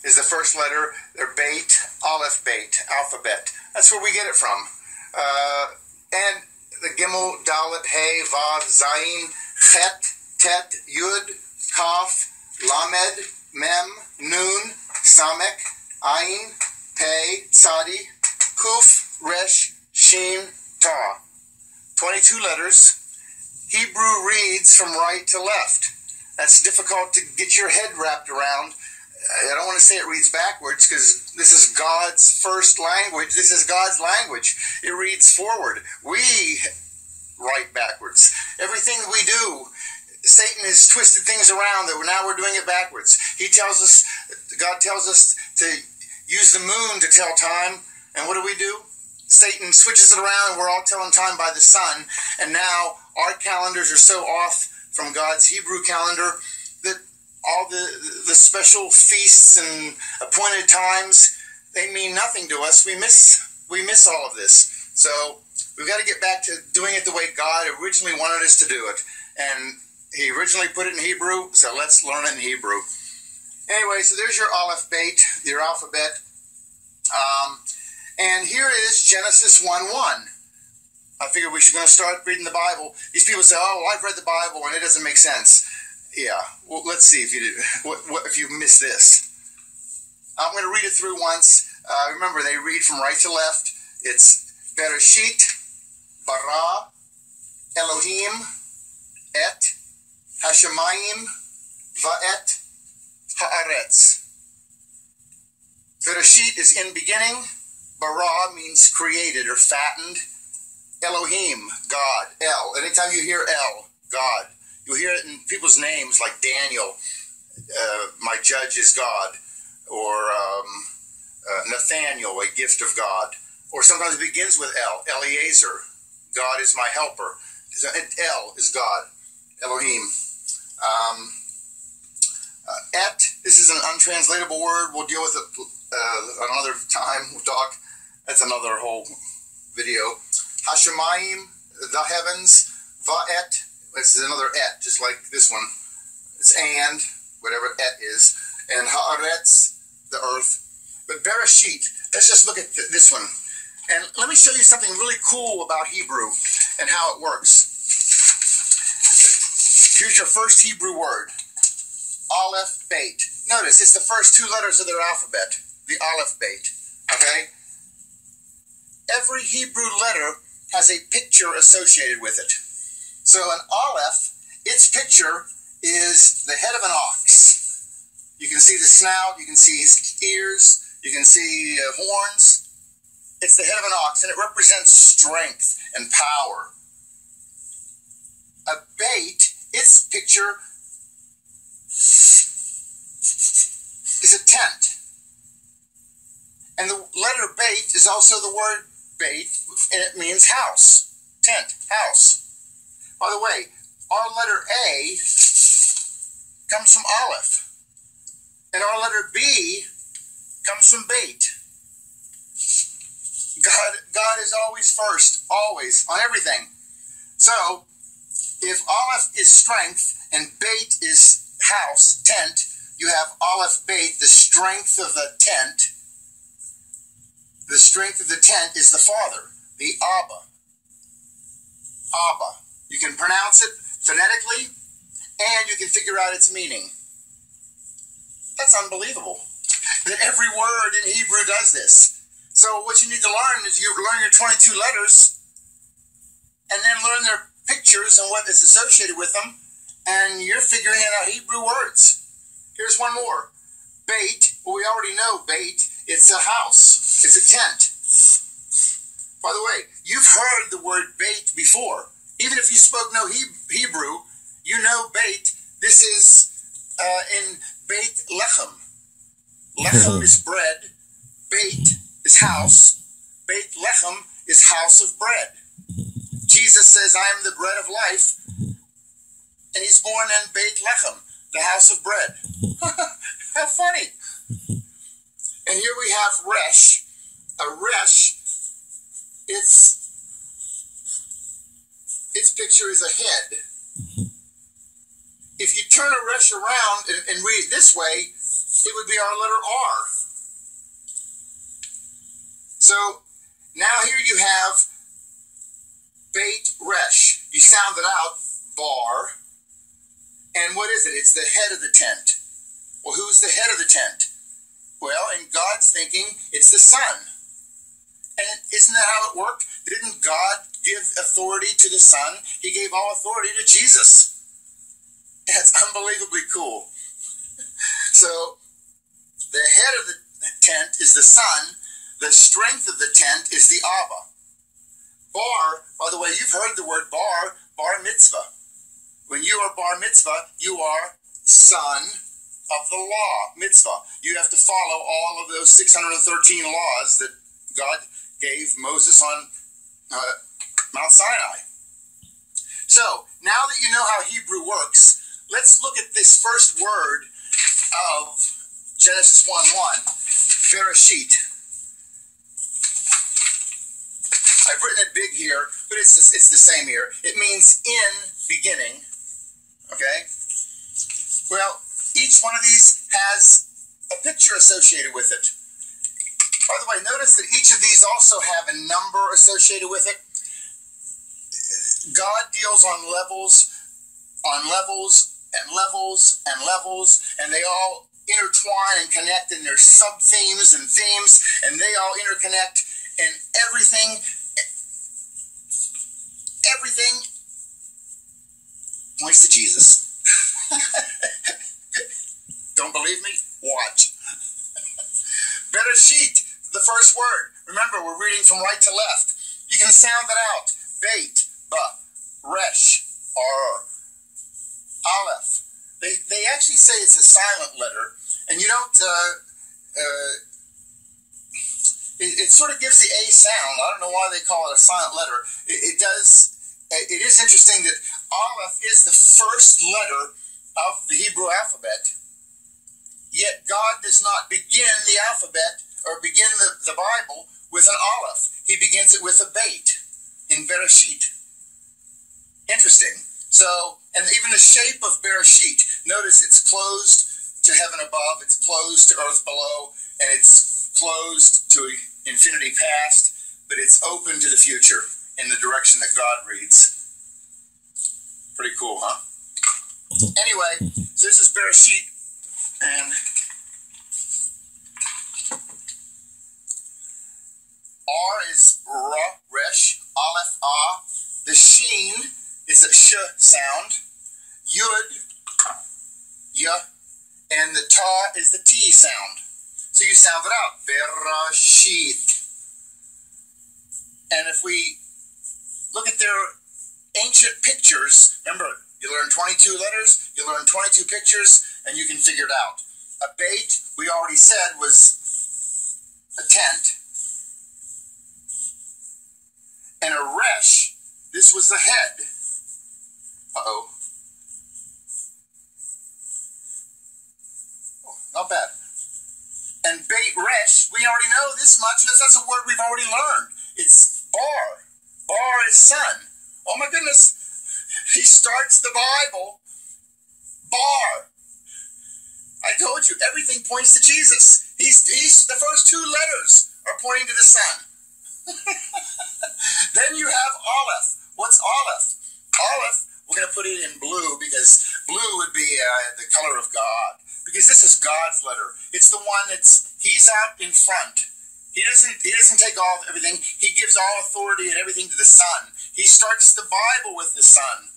is the first letter. They're bait, aleph, bait, alphabet. That's where we get it from. And the Gimel, Dalet, Hey, Vav, Zayin, Chet, Tet, Yud, Kaf, Lamed, Mem, Nun, Samek, Ayin, Pei, Tzadi, Kuf, Resh, Shin, Ta. 22 letters. Hebrew reads from right to left. That's difficult to get your head wrapped around. I don't want to say it reads backwards because this is God's first language. This is God's language. It reads forward. We write backwards. Everything we do, Satan has twisted things around that now we're doing it backwards. God tells us to use the moon to tell time. And what do? Satan switches it around and we're all telling time by the sun. And now our calendars are so off from God's Hebrew calendar that all the special feasts and appointed times, they mean nothing to us. We miss all of this. So we've got to get back to doing it the way God originally wanted us to do it. And he originally put it in Hebrew, so let's learn it in Hebrew. Anyway, so there's your aleph beit, your alphabet. And here is Genesis 1:1. I figured we should going to start reading the Bible. These people say, oh, well, I've read the Bible and it doesn't make sense. Yeah, well, let's see if you did. What if you missed this? I'm going to read it through once. Remember, they read from right to left. It's Bereshit, bara, Elohim, et, hashemayim, va'et, haaretz. Bereshit is in beginning. Bara means created or fattened. Elohim, God, El. Anytime you hear El, God, you'll hear it in people's names like Daniel, my judge is God, or Nathaniel, a gift of God. Or sometimes it begins with El, Eliezer, God is my helper. El is God, Elohim. Et, this is an untranslatable word. We'll deal with it another time. We'll talk. That's another whole video. Hashemayim, the heavens. Va'et, this is another et, just like this one. It's and, whatever et is. And haaretz, the earth. But Bereshit, let's just look at this one. And let me show you something really cool about Hebrew and how it works. Here's your first Hebrew word. Aleph, beit. Notice, it's the first two letters of their alphabet. The aleph, beit. Okay? Every Hebrew letter has a picture associated with it. So an aleph, its picture is the head of an ox. You can see the snout, you can see ears, you can see horns. It's the head of an ox, and it represents strength and power. A beit, its picture is a tent. And the letter beit is also the word beit, and it means house, tent, house. By the way, our letter A comes from aleph, and our letter B comes from beit. God is always first, always, on everything. So, if aleph is strength and beit is house, tent, you have aleph, beit, the strength of the tent. The strength of the tent is the Father, the Abba. Abba. You can pronounce it phonetically, and you can figure out its meaning. That's unbelievable that every word in Hebrew does this. So what you need to learn is you learn your 22 letters, and then learn their pictures and what is associated with them, and you're figuring out Hebrew words. Here's one more. Beit, well, we already know beit. It's a house. It's a tent. By the way, you've heard the word beit before. Even if you spoke no Hebrew, you know beit. This is in beit lechem. Lechem is bread. Beit is house. Beit lechem is house of bread. Jesus says, I am the bread of life. And he's born in beit lechem, the house of bread. How funny. And here we have resh. A resh, its picture is a head. If you turn a resh around and read it this way, it would be our letter R. So now here you have Beit Resh. You sound it out, bar. And what is it? It's the head of the tent. Well, who's the head of the tent? Well, in God's thinking, it's the Son. And isn't that how it worked? Didn't God give authority to the Son? He gave all authority to Jesus. That's unbelievably cool. So, the head of the tent is the Son. The strength of the tent is the Abba. Bar, by the way, you've heard the word bar mitzvah. When you are bar mitzvah, you are son of the law, mitzvah. You have to follow all of those 613 laws that God gave Moses on Mount Sinai. So, now that you know how Hebrew works, let's look at this first word of Genesis 1:1, Bereshit. I've written it big here, but it's the same here. It means in beginning, okay? Well, each one of these has a picture associated with it. By the way, notice that each of these also have a number associated with it. God deals on levels, and they all intertwine and connect, and there's sub-themes and themes, and they all interconnect, and everything points to Jesus. Don't believe me? Watch. Bereshit, the first word. Remember, we're reading from right to left. You can sound it out. Beit, ba, resh, or aleph. They actually say it's a silent letter, and you don't, it sort of gives the A sound. I don't know why they call it a silent letter. It is interesting that aleph is the first letter of the Hebrew alphabet, yet God does not begin the alphabet or begin the Bible with an aleph. He begins it with a beit in Bereshit. Interesting. So, and even the shape of Bereshit, notice it's closed to heaven above, it's closed to earth below, and it's closed to infinity past, but it's open to the future in the direction that God reads. Pretty cool, huh? Anyway, so this is Bereshit, and R is Ra, Resh, Aleph, Ah. The Sheen, it's a Sh sound. Yud, Ya, and the Ta is the T sound. So you sound it out. Bereshit. And if we look at their ancient pictures, remember, you learn 22 letters, you learn 22 pictures, and you can figure it out. A beit, we already said, was a tent. And a resh, this was the head. Uh-oh. Oh, not bad. And beit resh, we already know this much. That's a word we've already learned. It's bar. Bar is son. Oh my goodness. He starts the Bible. Bar. I told you, everything points to Jesus. He's the first two letters are pointing to the Son. Then you have Aleph. What's Aleph? Aleph, we're going to put it in blue because blue would be the color of God. Because this is God's letter. It's the one he's out in front. He doesn't take all of everything. He gives all authority and everything to the Son. He starts the Bible with the Son.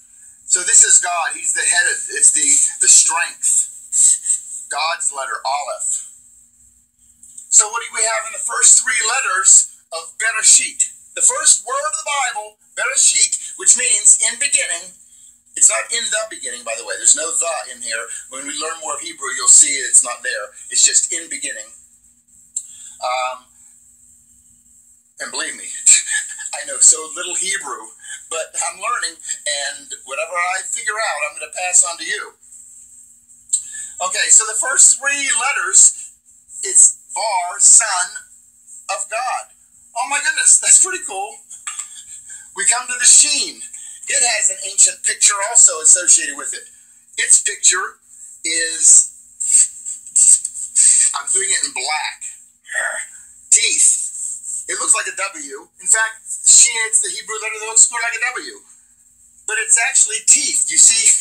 So this is God. He's the head. It's the strength. God's letter, Aleph. So what do we have in the first three letters of Bereshit? The first word of the Bible, Bereshit, which means in beginning. It's not in the beginning, by the way. There's no the in here. When we learn more of Hebrew, you'll see it's not there. It's just in beginning. And believe me, I know so little Hebrew, but I'm learning, and whatever I figure out, I'm going to pass on to you. Okay, so the first three letters, it's Bar, Son of God. Oh my goodness, that's pretty cool. We come to the Sheen. It has an ancient picture also associated with it. Its picture is I'm doing it in black. Teeth. It looks like a W. In fact, shin, it's the Hebrew letter that looks more like a W. But it's actually teeth. You see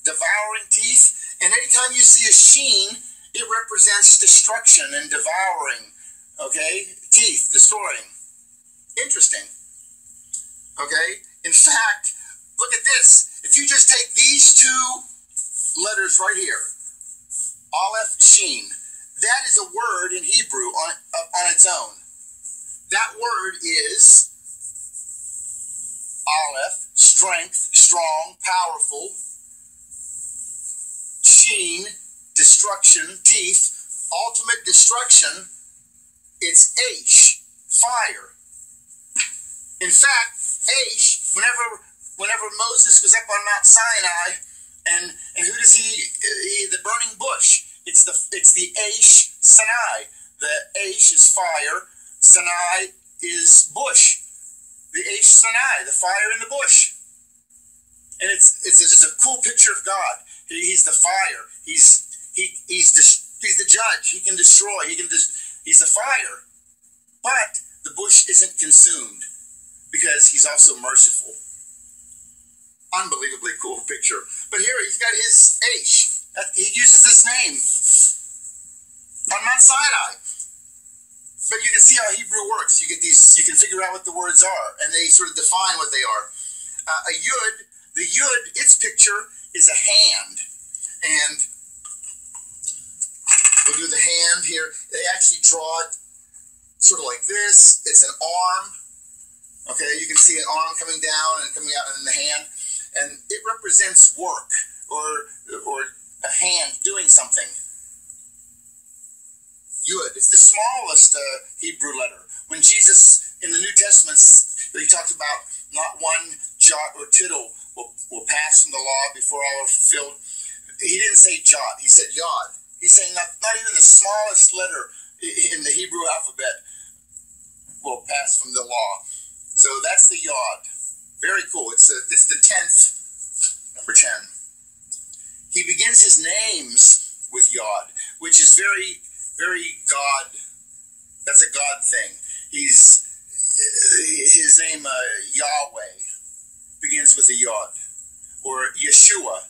devouring teeth? And anytime you see a sheen, it represents destruction and devouring. Okay? Teeth, destroying. Interesting. Okay? In fact, look at this. If you just take these two letters right here, Aleph, Sheen, that is a word in Hebrew on its own. That word is Aleph, strength, strong, powerful. Sheen, destruction, teeth, ultimate destruction. It's Aish, fire. In fact, Aish, whenever Moses was up on Mount Sinai, and who does he the burning bush? It's the Aish Sinai. The Aish is fire. Sinai is bush. The Aish Sinai, the fire in the bush. And it's just a cool picture of God. He's the fire. He's the judge. He can destroy. He's the fire. But the bush isn't consumed because he's also merciful. Unbelievably cool picture. But here he's got his Aish. He uses this name on Mount Sinai. But you can see how Hebrew works. You can figure out what the words are, and they sort of define what they are. A yud, the yud, its picture is a hand. And we'll do the hand here. They actually draw it sort of like this. It's an arm. Okay, you can see an arm coming down and coming out in the hand. And it represents work or a hand doing something. Yud. It's the smallest Hebrew letter. When Jesus, in the New Testament, he talked about not one jot or tittle will pass from the law before all are fulfilled. He didn't say jot. He said yod. He's saying not even the smallest letter in the Hebrew alphabet will pass from the law. So that's the yod. Very cool. It's the 10th, number 10. He begins his names with yod, which is very, very God. That's a God thing. His name Yahweh begins with a yod, or Yeshua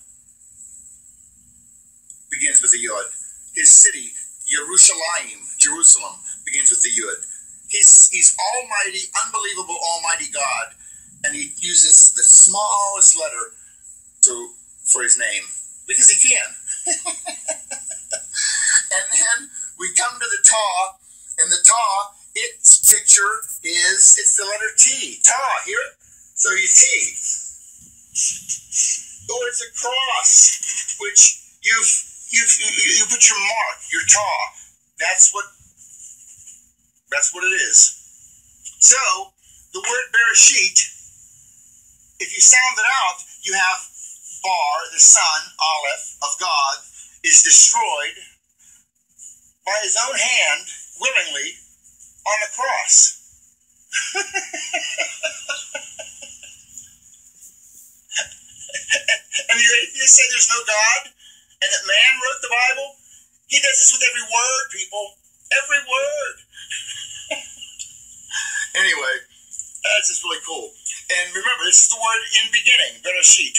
begins with a yod. His city, Jerusalem, begins with the yud. He's almighty, unbelievable, almighty God, and he uses the smallest letter for his name because he can. And then we come to the Ta, and the Ta, its picture it's the letter T. Ta, hear it? So you T. Or it's a cross, which you put your mark, your Ta. That's what it is. So the word Bereshit, if you sound it out, you have Bar, the son, Aleph, of God, is destroyed by his own hand, willingly, on the cross. And the atheists say there's no God, and that man wrote the Bible. He does this with every word, people. Every word. Anyway, that's just really cool. And remember, this is the word in beginning, Bereshit.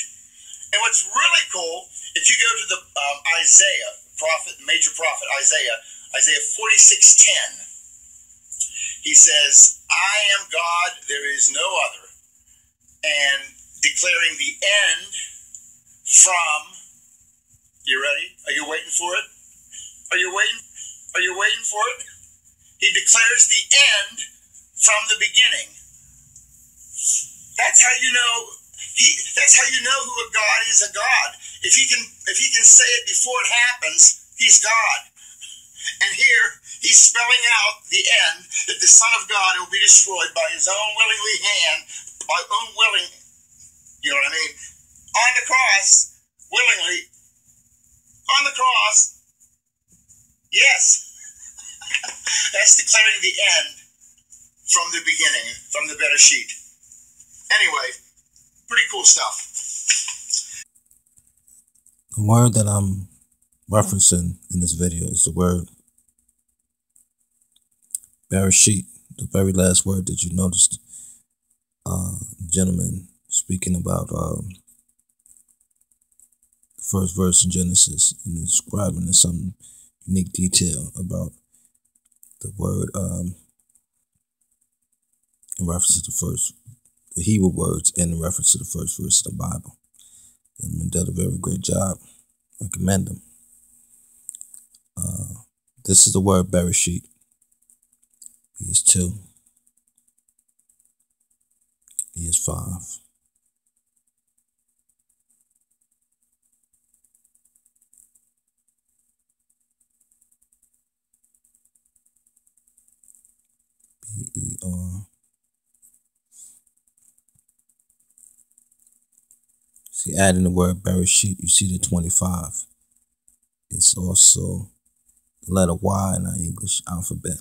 And what's really cool, if you go to the Isaiah, major prophet Isaiah 46:10, he says, I am God, there is no other, and declaring the end from, you ready? Are you waiting for it? Are you waiting for it? He declares the end from the beginning. That's how you know who a God is, a God. If he can say it before it happens, he's God. And here he's spelling out the end, that the Son of God will be destroyed by his own willingly hand, by own willing, you know what I mean? On the cross, willingly, on the cross. Yes. That's declaring the end from the beginning, from the Bereshit. Anyway, pretty cool stuff. The word that I'm referencing in this video is the word Bereshit, the very last word that you noticed, gentleman speaking about the first verse in Genesis and describing in some unique detail about the word in reference to the Hebrew words and in reference to the first verse of the Bible. And did a very great job. I commend him. This is the word Bereshit. He is 2. He is 5. B-E-R. See, adding the word Bereshit, you see the 25. It's also the letter Y in our English alphabet,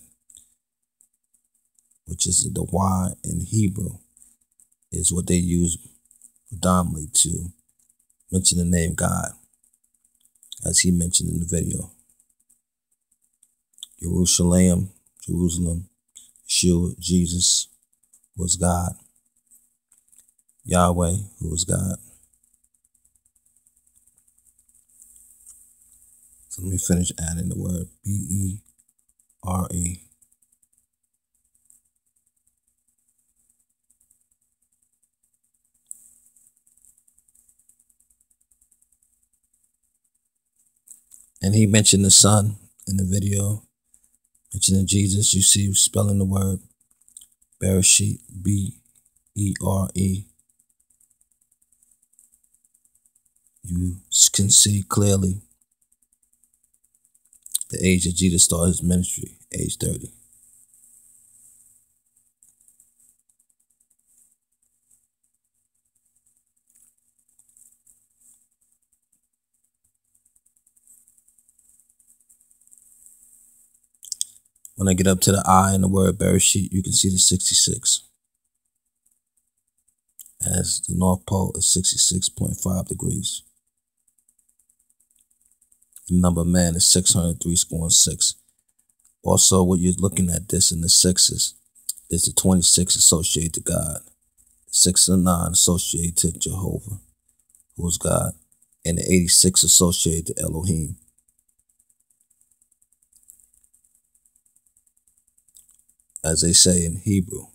which is the Y in Hebrew, is what they use predominantly to mention the name God, as he mentioned in the video. Jerusalem, Yeshua, Jesus was God. Yahweh, who was God. So let me finish adding the word B-E-R-E. And he mentioned the Son in the video, mentioning Jesus. You see spelling the word Bereshit, B-E-R-E. You can see clearly the age that Jesus started his ministry, age 30. When I get up to the I in the word Bereshit, you can see the 66. As the North Pole is 66.5 degrees. The number of man is 603.6. Also, what you're looking at this in the sixes is the 26 associated to God, 6 and 9 associated to Jehovah, who is God, and the 86 associated to Elohim. As they say in Hebrew,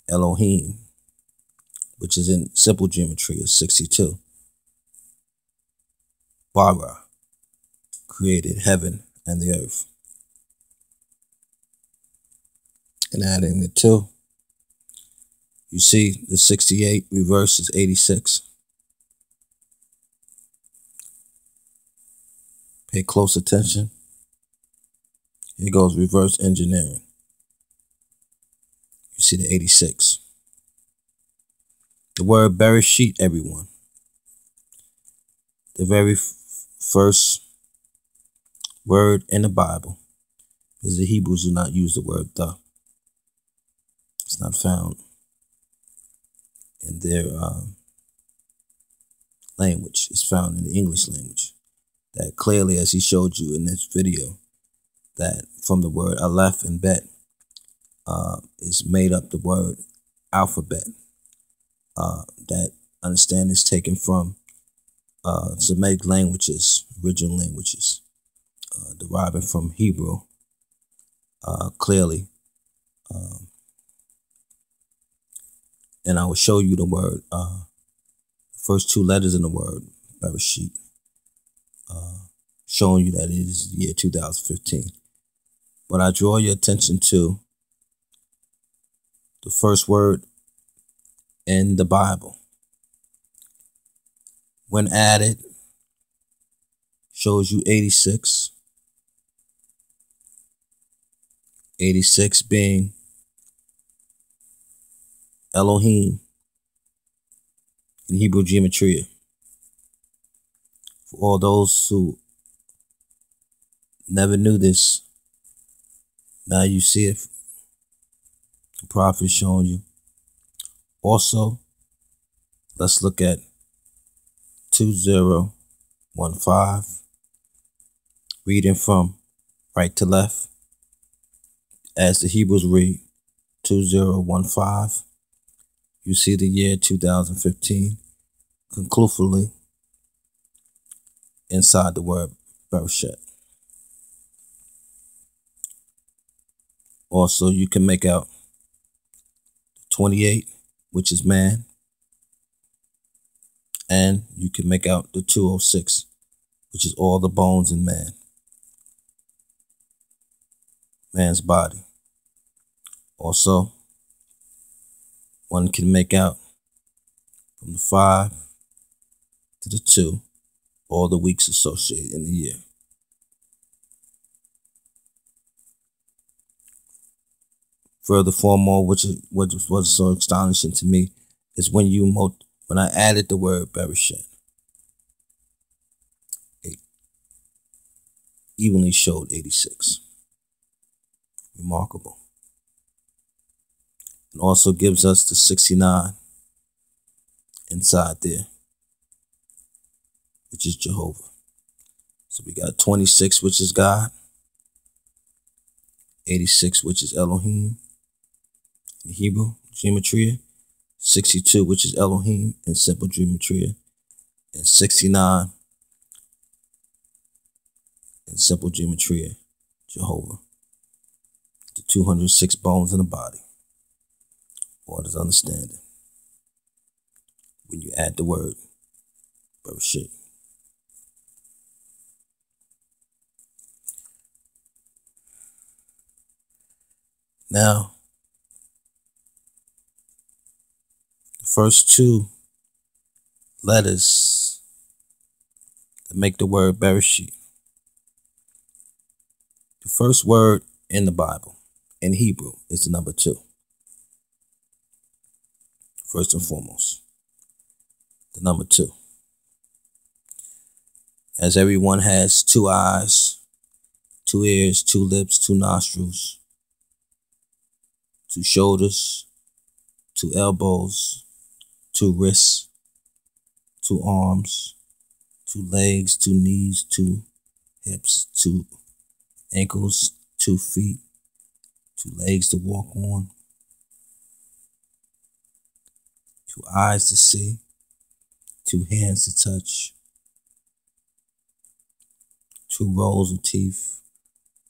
Elohim, which is in simple geometry, is 62. Bara created heaven and the earth. And adding the 2, you see the 68 reverse is 86. Pay close attention. Here goes reverse engineering. You see the 86. The word Bereshit, everyone. The very first word in the Bible is the Hebrews do not use the word the. It's not found in their language. It's found in the English language. That clearly, as he showed you in this video, that from the word Aleph and Bet is made up the word alphabet. That understand is taken from Semitic languages, original languages, deriving from Hebrew, clearly. And I will show you the word, the first 2 letters in the word, Bereshit, showing you that it is the year 2015. But I draw your attention to the first word in the Bible. When added, shows you 86. 86 being Elohim in Hebrew gematria. For all those who never knew this, now you see it. The prophet showing you. Also, let's look at 2015, reading from right to left. as the Hebrews read, 2015, you see the year 2015 conclusively inside the word Bereshit. Also, you can make out 28, which is man, and you can make out the 206, which is all the bones in man's body. Also, one can make out from the 5 to the 2 all the weeks associated in the year. Furthermore, which was so astonishing to me, is when I added the word Bereshit, it evenly showed 86. Remarkable. And also gives us the 69 inside there, which is Jehovah. So we got 26, which is God, 86, which is Elohim in Hebrew gematria, 62, which is Elohim in simple gematria, and 69 in simple gematria, Jehovah. The 206 bones in the body. What is understanding when you add the word Bereshit. Now, the first 2 letters that make the word Bereshit. The first word in the Bible, in Hebrew, is the number 2. First and foremost, the number 2. As everyone has 2 eyes, 2 ears, 2 lips, 2 nostrils, 2 shoulders, 2 elbows, 2 wrists, 2 arms, 2 legs, 2 knees, 2 hips, 2 ankles, 2 feet, 2 legs to walk on, 2 eyes to see, 2 hands to touch, 2 rows of teeth,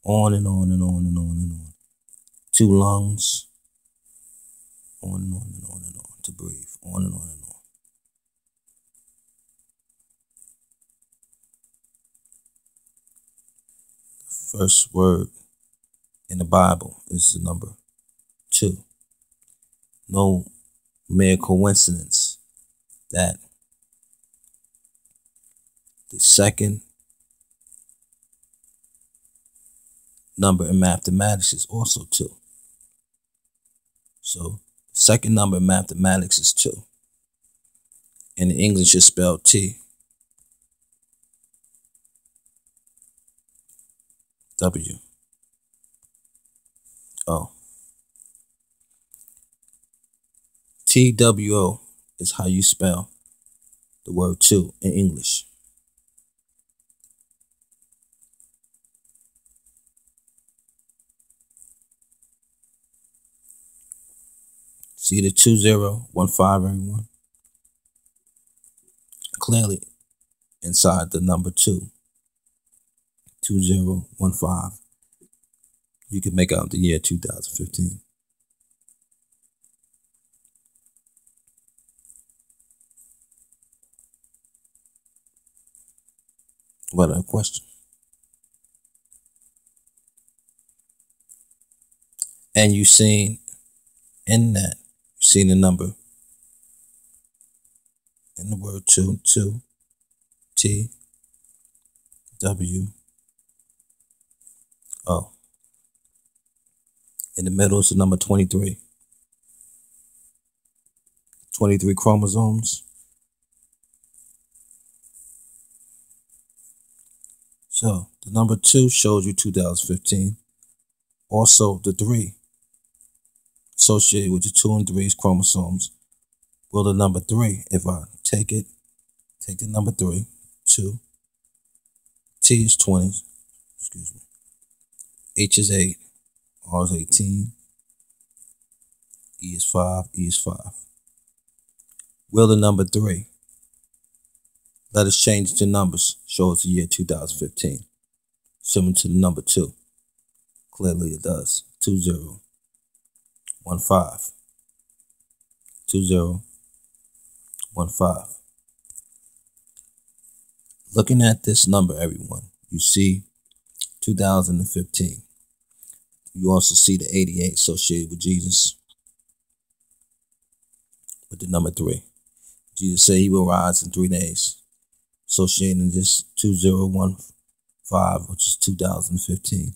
on and on and on and on and on. 2 lungs, on and on and on and on, to breathe, on and on and on. The first word in the Bible is the number 2. No mere coincidence that the second number in mathematics is also 2. So, second number in mathematics is 2. And in English, it's spelled T. W. O. TWO is how you spell the word 2 in English. See the 2015, everyone? Clearly inside the number 2, 2015, you can make out the year 2015. What a question. And you've seen in that, you've seen the number in the word 2, T, W, O. In the middle is the number 23. 23 chromosomes. So the number 2 shows you 2015. Also the 3 associated with the 2 and 3's chromosomes. Well, the number 3, if I take the number 3, 2, T is 20, H is 8, R is 18. E is 5. E is 5. Will the number 3. Let us change it to numbers. Show us the year 2015. Similar to the number 2. Clearly it does. 2015. 2015. Looking at this number, everyone, you see 2015. You also see the 88 associated with Jesus, with the number 3. Jesus said he will rise in 3 days, associating this 2015, which is 2015.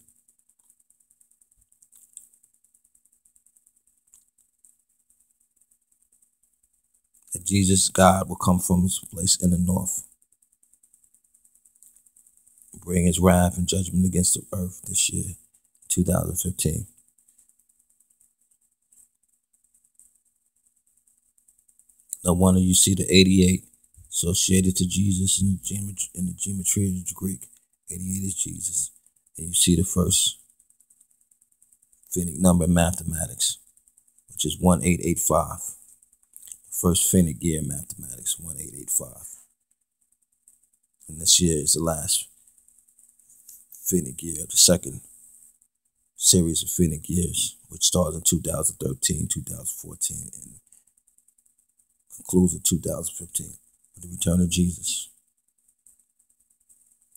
That Jesus, God, will come from his place in the north, bring his wrath and judgment against the earth this year, 2015. No wonder you see the 88 associated to Jesus in the geometry of the Greek. 88 is Jesus. And you see the first finite number in mathematics, which is 1885. The first finite year in mathematics, 1885. And this year is the last finite year of the second series of finite years, which starts in 2013, 2014, and concludes in 2015 with the return of Jesus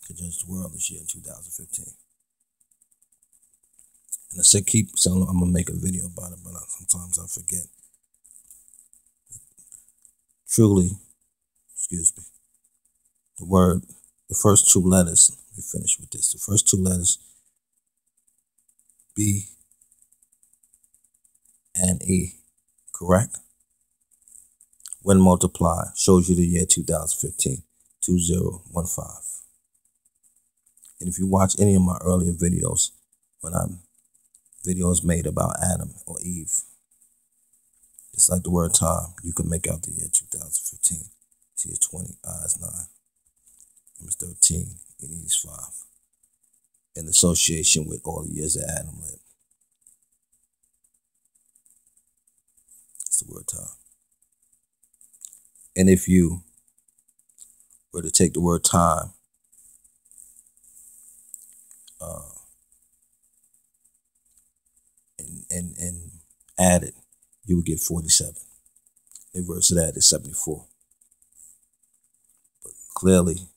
to judge the world this year in 2015. And I said keep telling I'm going to make a video about it, but sometimes I forget. Truly, the word, the first 2 letters, let me finish with this. The first 2 letters, B and E, correct? When multiplied, shows you the year 2015, 2015. And if you watch any of my earlier videos, when I'm videos made about Adam or Eve, it's like the word time. You can make out the year 2015. T is 20, I is 9, M is 13, and E is 5. In association with all the years that Adam lived. It's the word time. And if you were to take the word time and add it, you would get 47. The inverse of that is 74. But clearly,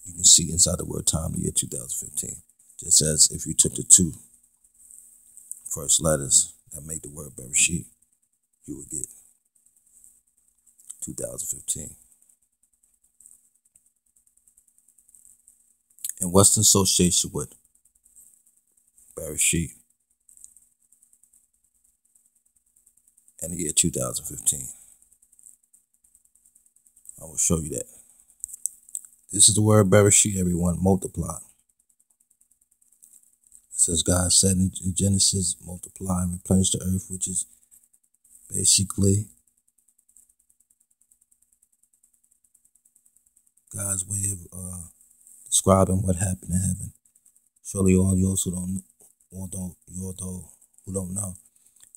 you can see inside the word time the year 2015. Just as if you took the 2 first letters that make the word Bereshit, you would get 2015. And what's the association with Bereshit and the year 2015? I will show you that. This is the word Bereshit, everyone, multiply. It says God said in Genesis, multiply and replenish the earth, which is basically God's way of describing what happened in heaven. Surely all those who don't know,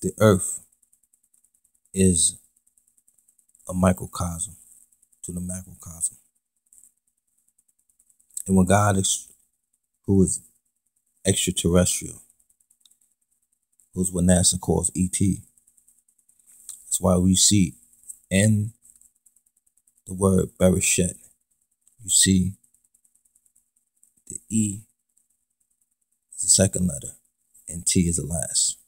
the earth is a microcosm to the macrocosm. And when God who is extraterrestrial, who's what NASA calls ET, that's why we see in the word Bereshit, you see the E is the second letter and T is the last.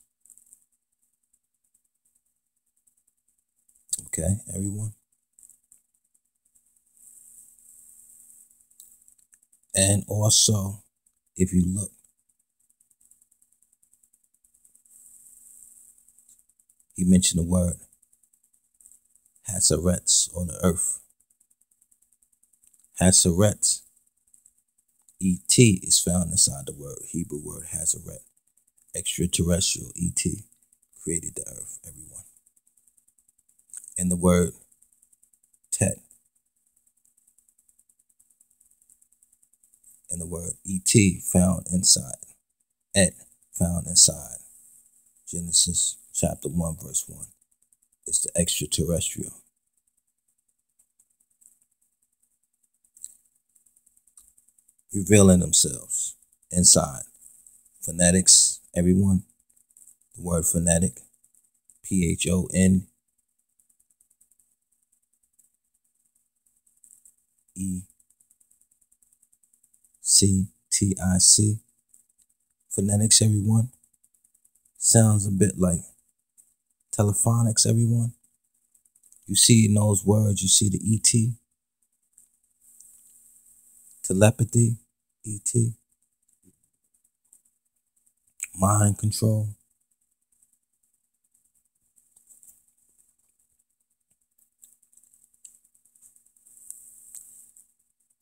Okay, everyone? And also, if you look, he mentioned the word Hasaretz, on the earth. Hasaretz, ET, is found inside the word, Hebrew word Hasaret. Extraterrestrial, ET, created the earth, everyone. And the word Tet, and the word ET, found inside Et found inside Genesis chapter 1 verse 1. It's the extraterrestrial. Revealing themselves inside. Phonetics, everyone. The word phonetic, PHONETIC. Phonetics, everyone. Sounds a bit like telephonics, everyone. You see in those words, you see the ET. Telepathy, ET. Mind control.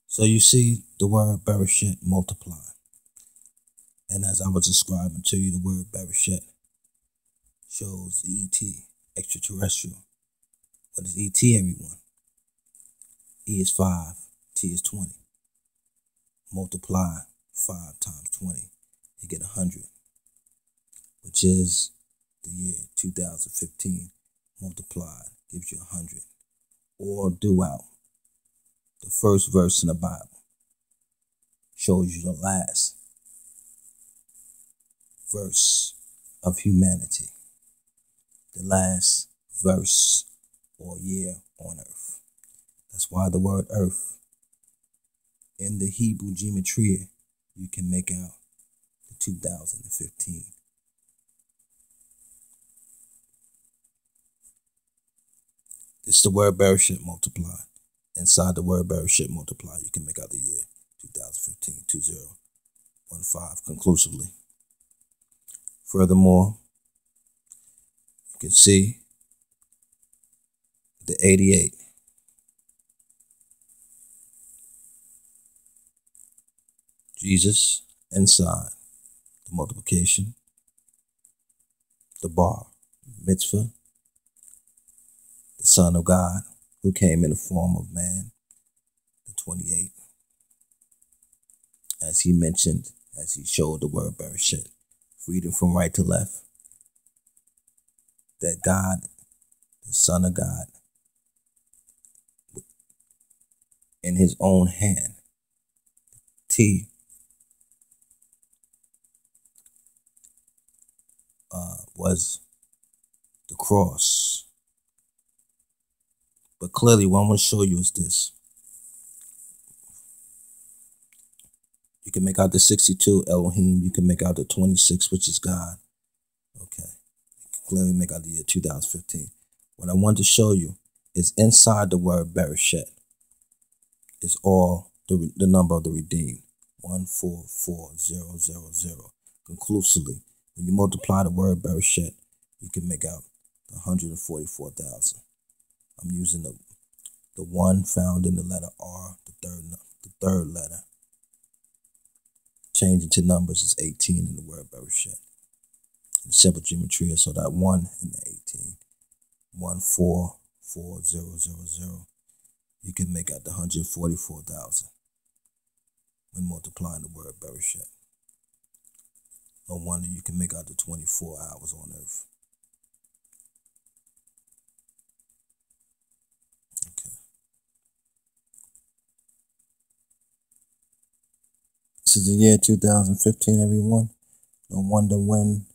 So you see the word Bereshit multiply. And as I was describing to you, the word Bereshit shows the ET, extraterrestrial. What is ET, everyone? E is 5, T is 20. Multiply 5 times 20, you get 100, which is the year 2015. Multiplied gives you 100. Or do out. The first verse in the Bible shows you the last verse of humanity. The last verse or year on earth. That's why the word earth in the Hebrew gematria, you can make out the 2015. It's the word Bereshit multiply. Inside the word Bereshit multiply, you can make out the year 2015, 2015 conclusively. Furthermore, you can see the 88. Jesus inside the multiplication, the bar mitzvah, the Son of God who came in the form of man, the 28. As he mentioned, as he showed the word Bereshit, reading from right to left, that God, the Son of God, in his own hand, T, was the cross. But clearly what I want to show you is this. You can make out the 62, Elohim. You can make out the 26, which is God. Okay. You can clearly make out the year 2015. What I want to show you is inside the word Bereshit is all the number of the redeemed. 144000. Conclusively, when you multiply the word Bereshit, you can make out the 144,000. I'm using the one found in the letter R, the third letter. Changing to numbers is 18 in the word Bereshit. The simple gematria, so that 1 and the 18. 144000. You can make out the 144,000 when multiplying the word Bereshit. No wonder you can make out the 24 hours on earth. Okay. This is the year 2015, everyone. No wonder when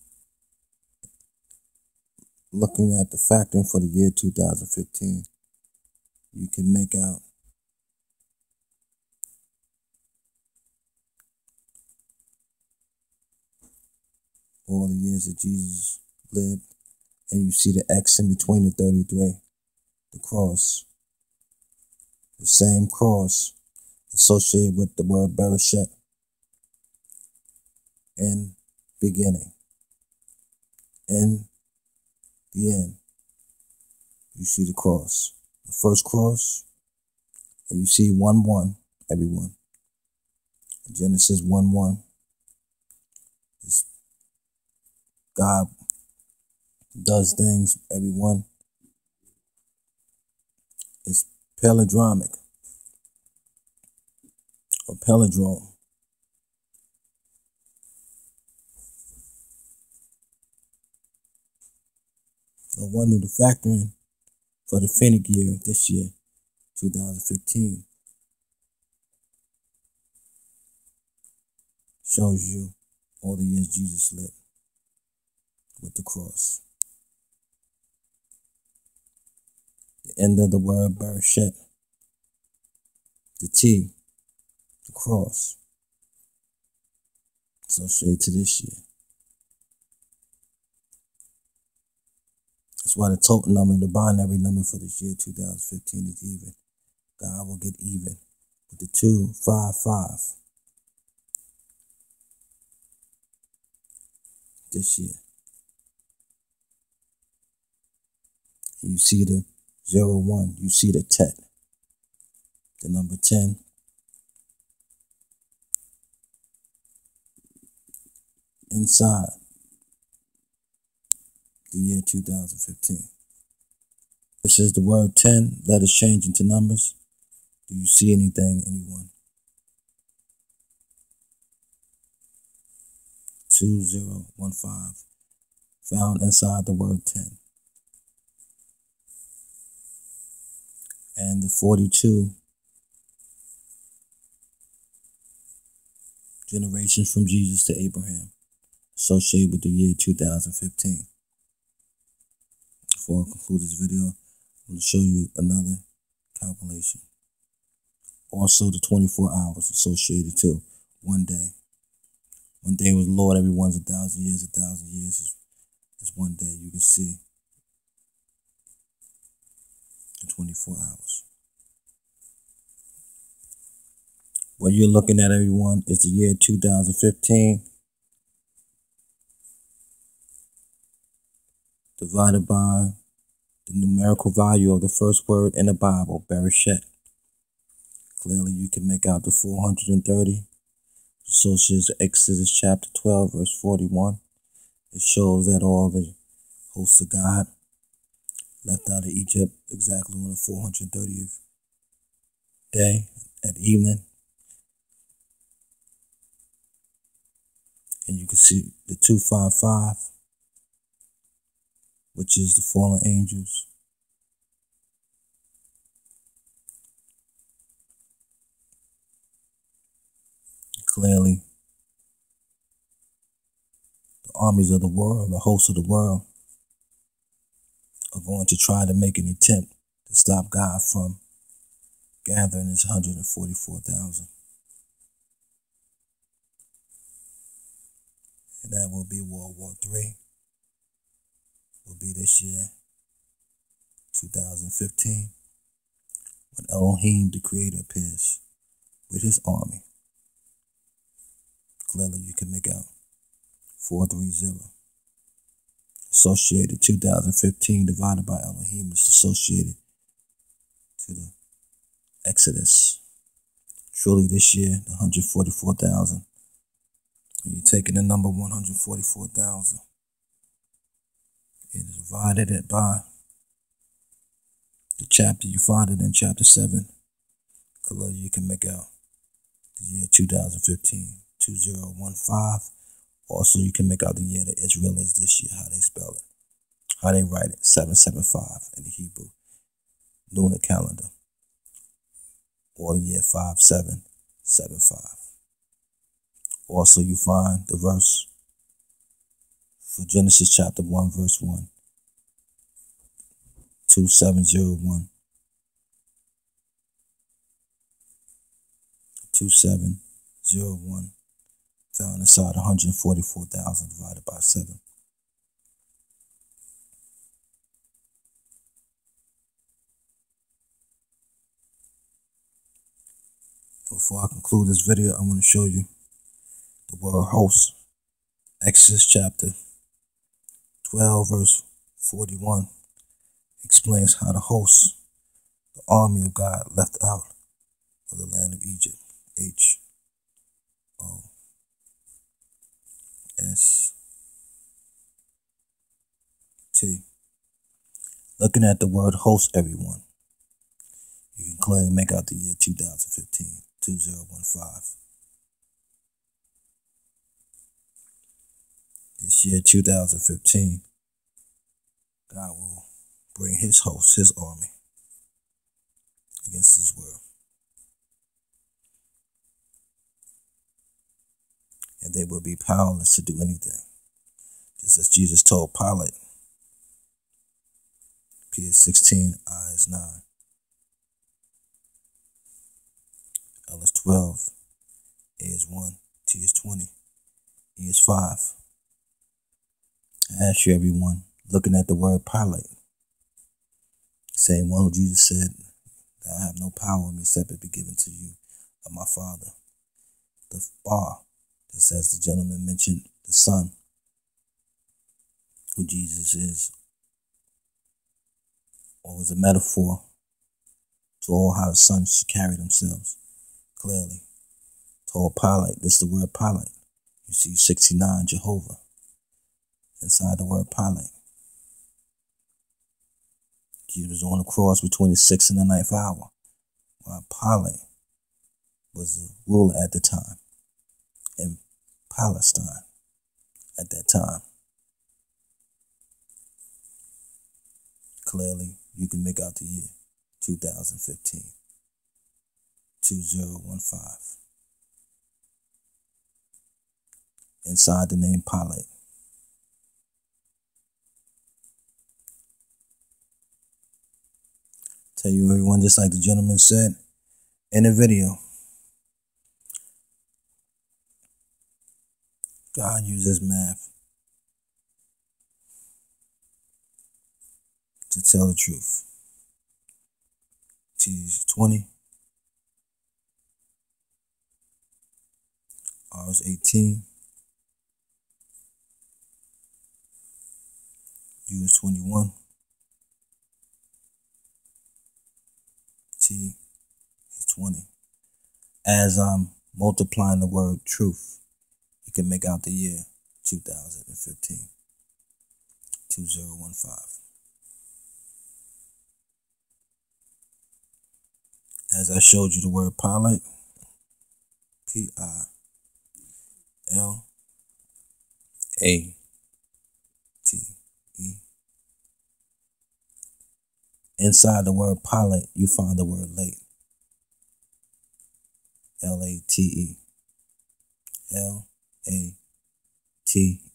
looking at the factoring for the year 2015, you can make out all the years that Jesus lived, and you see the X in between the 33, the cross, the same cross associated with the word Bereshit in beginning. In the end, you see the cross, the first cross, and you see 1-1, everyone. Genesis 1-1. God does things, everyone. It's palindromic or palindrome. No wonder the factoring for the Finnick year this year, 2015, shows you all the years Jesus lived with the cross. The end of the word Bereshit, the T, the cross, associated to this year. That's why the total number, the binary number for this year, 2015, is even. God will get even with the 255 this year. And you see the 01, you see the tet, the number 10. Inside the year 2015. This is the word 10. Letters change into numbers. Do you see anything, anyone? 2015 found inside the word 10. And the 42 generations from Jesus to Abraham, associated with the year 2015. Before I conclude this video, I'm going to show you another calculation. Also, the 24 hours associated to one day. One day with the Lord, everyone's 1,000 years. 1,000 years is one day. You can see the 24 hours. What you're looking at, everyone, is the year 2015 divided by the numerical value of the first word in the Bible, Bereshit. Clearly, you can make out the 430. Associates to Exodus chapter 12, verse 41. It shows that all the hosts of God left out of Egypt exactly on the 430th day at evening. And you can see the 255, which is the fallen angels. Clearly, the armies of the world, the hosts of the world, are going to try to make an attempt to stop God from gathering his 144,000. And that will be World War III. Will be this year, 2015, when Elohim, the Creator, appears with his army. Clearly, you can make out 430. Associated 2015 divided by Elohim is associated to the Exodus. Truly, this year, the 144,000. When you're taking the number 144,000, it is divided it by the chapter. You find it in chapter 7. Clearly, you can make out the year 2015, 2015. Also, you can make out the year that Israel is this year, how they spell it, how they write it, 775 in the Hebrew lunar calendar, or the year 5775. Also, you find the verse for Genesis chapter 1, verse 1, 2701. 2701 found inside 144,000 divided by 7. Before I conclude this video, I want to show you the word host. Exodus chapter 12, verse 41 explains how the host, the army of God, left out of the land of Egypt. H-O-S-T. Looking at the word host, everyone, you can clearly make out the year 2015, 2015. This year, 2015, God will bring his host, his army, against this world. And they will be powerless to do anything. Just as Jesus told Pilate, P is 16, I is 9. L is 12, A is 1, T is 20, E is 5. I ask you, everyone, looking at the word Pilate, saying one who Jesus said, that I have no power in me except it be given to you of my Father. The bar, just as the gentleman mentioned, the Son, who Jesus is, or was a metaphor to all how the sons should carry themselves. Clearly, told Pilate, this is the word Pilate. You see 69, Jehovah, inside the word Pilate. Jesus was on the cross between the 6th and the 9th hour, while Pilate was the ruler at the time in Palestine at that time. Clearly, you can make out the year 2015, 2015. Inside the name Pilate. Tell you, everyone, just like the gentleman said in the video, God uses math to tell the truth. T is 20, R is 18, U is 21, T is 20. As I'm multiplying the word truth, you can make out the year 2015, 2015. As I showed you the word Pilate, Pilate. Inside the word Pilate, you find the word late. Late. Late.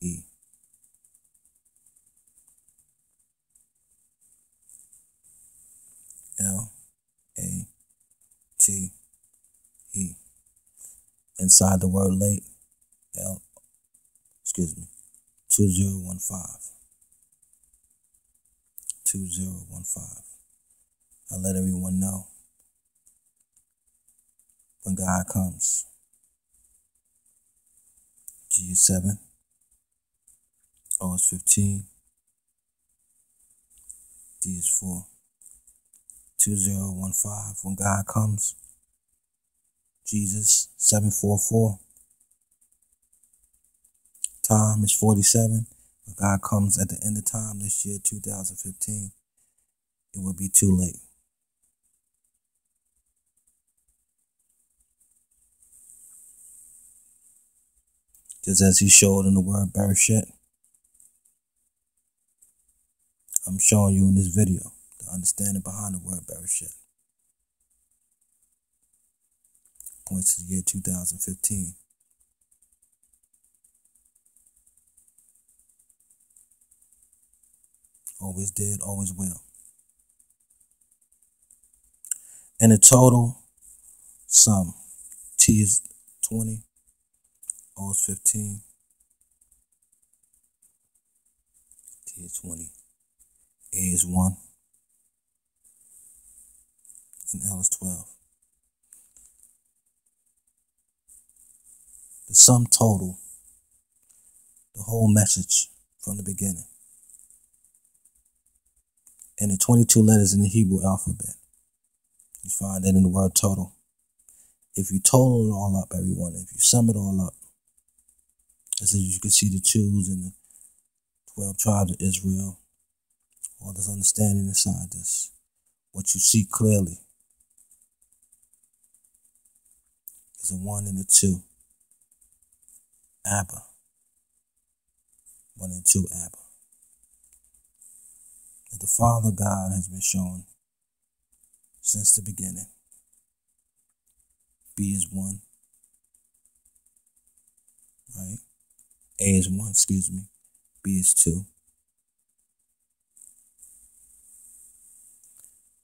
Late. Inside the word late, 2015. 2015. I let everyone know when God comes. G is 7, O is 15, D is 4. 2015. When God comes, Jesus 744. Time is 47. When God comes at the end of time this year, 2015, it will be too late. Just as he showed in the word Bereshit, I'm showing you in this video the understanding behind the word Bereshit. Points to the year 2015. Always did, always will. And the total sum, T is 20, O is 15, T is 20, A is 1, and L is 12. The sum total, the whole message from the beginning, and the 22 letters in the Hebrew alphabet. You find that in the word total. If you total it all up, everyone, if you sum it all up, as you can see the 2s and the 12 tribes of Israel, all this understanding inside this, what you see clearly is a 1 and a 2. Abba. 1 and 2 Abba. that the Father God has been shown since the beginning. B is 1, right? A is 1, excuse me. B is 2.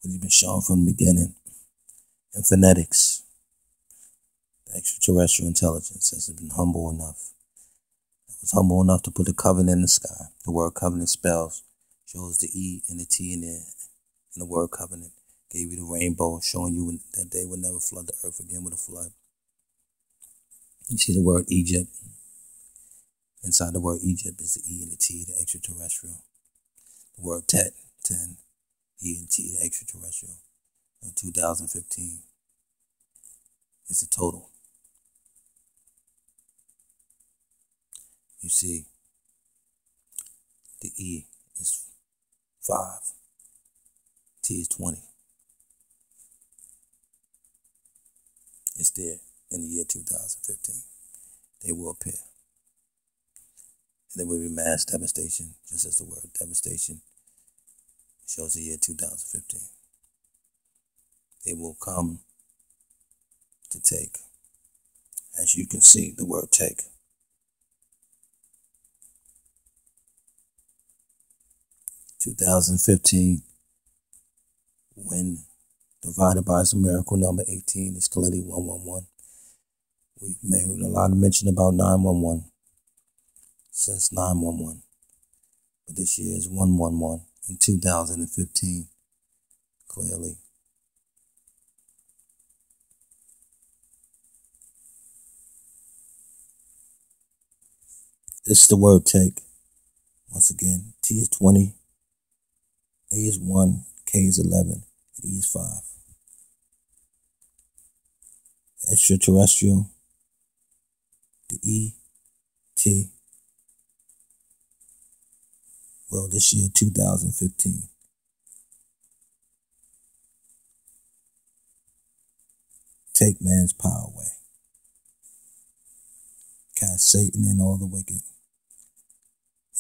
But he's been shown from the beginning. In phonetics, the extraterrestrial intelligence has been humble enough. It was humble enough to put a covenant in the sky. The word covenant spells shows the E and the T in there. And the word covenant gave you the rainbow, showing you that they would never flood the earth again with a flood. You see the word Egypt. Inside the word Egypt is the E and the T, the extraterrestrial. The word Tet, 10, E and T, the extraterrestrial. In 2015 is the total. You see, the E is 5, T is 20. It's there in the year 2015. They will appear. And there will be mass devastation, just as the word devastation shows the year 2015. They will come to take. As you can see, the word take. (2015), when divided by its numerical number 18, is clearly 111. We've made a lot of mention about 911 since 911. But this year is 111 in 2015, clearly. This is the word take. Once again, T is 20, A is 1, K is 11, and E is 5. Extraterrestrial, the E, T. Well, this year, 2015. Take man's power away. Cast Satan and all the wicked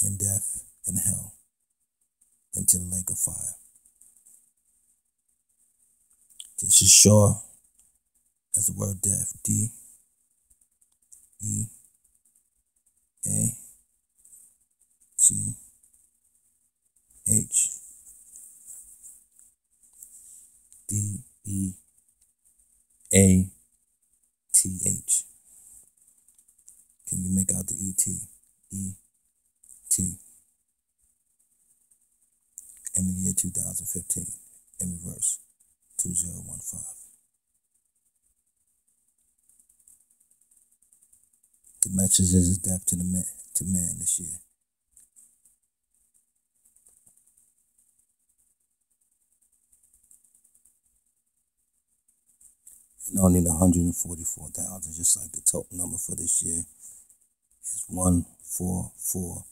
in death and hell into the lake of fire. This is sure as the word death. D, E, A, T, H, D, E, A, T, H. Can you make out the E-T? E-T. In the year 2015, in reverse, 2015. The message is death to man this year. And only 144,000, just like the total number for this year is 1440.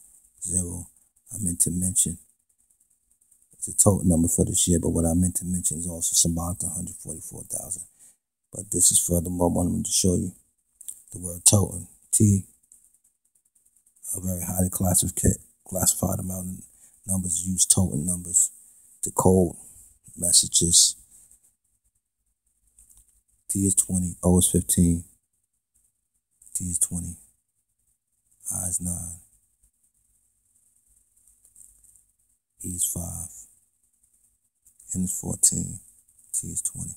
I meant to mention it's a total number for this year, but what I meant to mention is also symbolic to 144,000. But this is furthermore wanted to show you the word total. T, a very highly classified amount of numbers use total numbers to code messages. T is 20, O is 15, T is 20, I is 9, E is 5, N is 14, T is 20.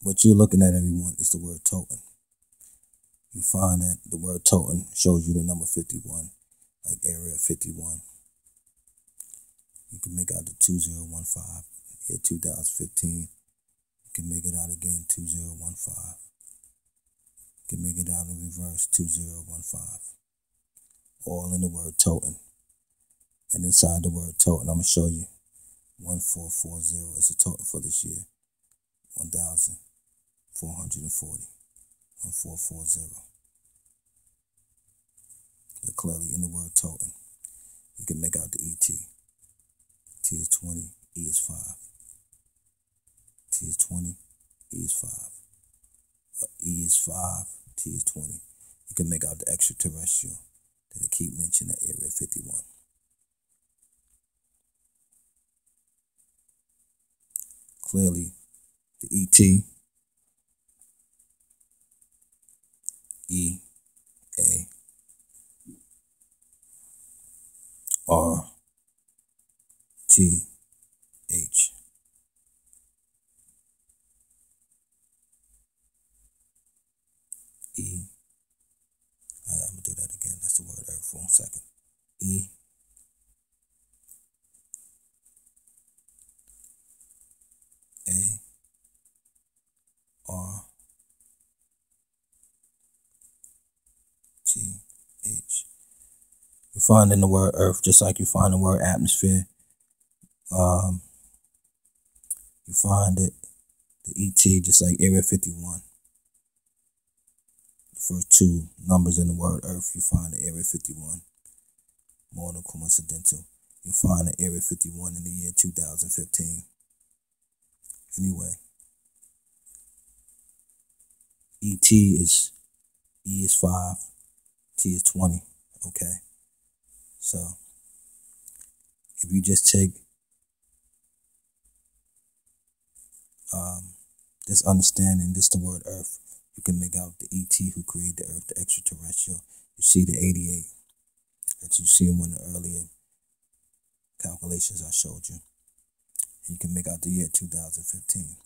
What you're looking at, everyone, is the word token. You find that the word token shows you the number 51, like area 51. You can make out the 2015, year 2015. You can make it out again, 2015. You can make it out in reverse, 2015. All in the word token. And inside the word token, I'm going to show you 1440 is the total for this year. 1,440. 1440. But clearly in the word token, you can make out the ET. T is 20, E is 5. T is 20, E is 5. E is 5, T is 20. You can make out the extraterrestrial that they keep mentioning at Area 51. clearly the ET, E, A, R, T, H. E. I'm gonna do that again. That's the word earth for 1 second. E, A, R, T, H. You find in the word earth, just like you find the word atmosphere, you find it, the ET, just like Area 51. The first two numbers in the word earth, you find the Area 51. More than coincidental. You find the Area 51 in the year 2015. Anyway, ET is, E is 5, T is 20, okay? So, if you just take this understanding, this the word earth, you can make out the ET who created the earth, the extraterrestrial. You see the 88 that you see in one of the earlier calculations I showed you. And you can make out the year 2015.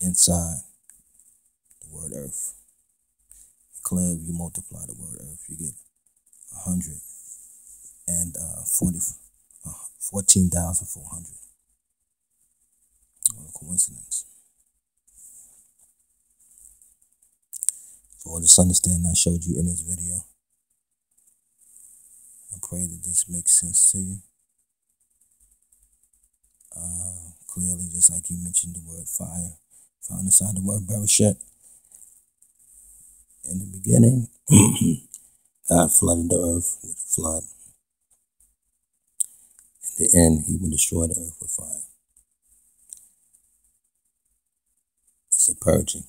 Inside the word earth. Clearly, if you multiply the word earth, you get 14,400. What a coincidence. So all this understanding I showed you in this video, I pray that this makes sense to you. Clearly, just like you mentioned the word fire, found inside the word Bereshit. In the beginning, God flooded the earth with a flood. In the end, he will destroy the earth with fire. It's a purging.